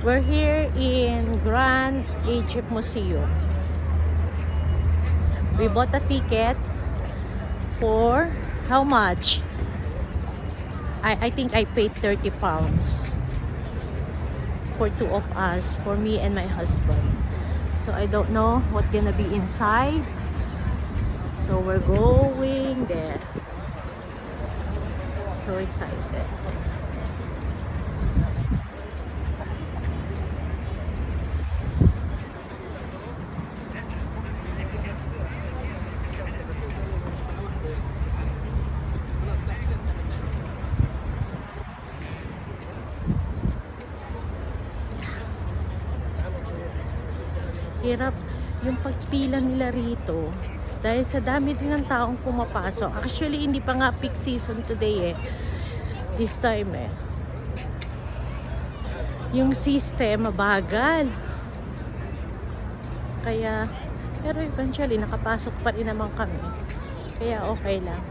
We're here in Grand Egypt Museum. We bought a ticket for how much? I think I paid 30 pounds for two of us, for me and my husband. So I don't know what's gonna be inside. So we're going there. So excited. Hirap yung pagpila nila rito dahil sa dami din ng taong pumapasok. Actually, hindi pa nga peak season today this time yung system mabagal, kaya pero eventually nakapasok pa rin naman kami, kaya okay lang.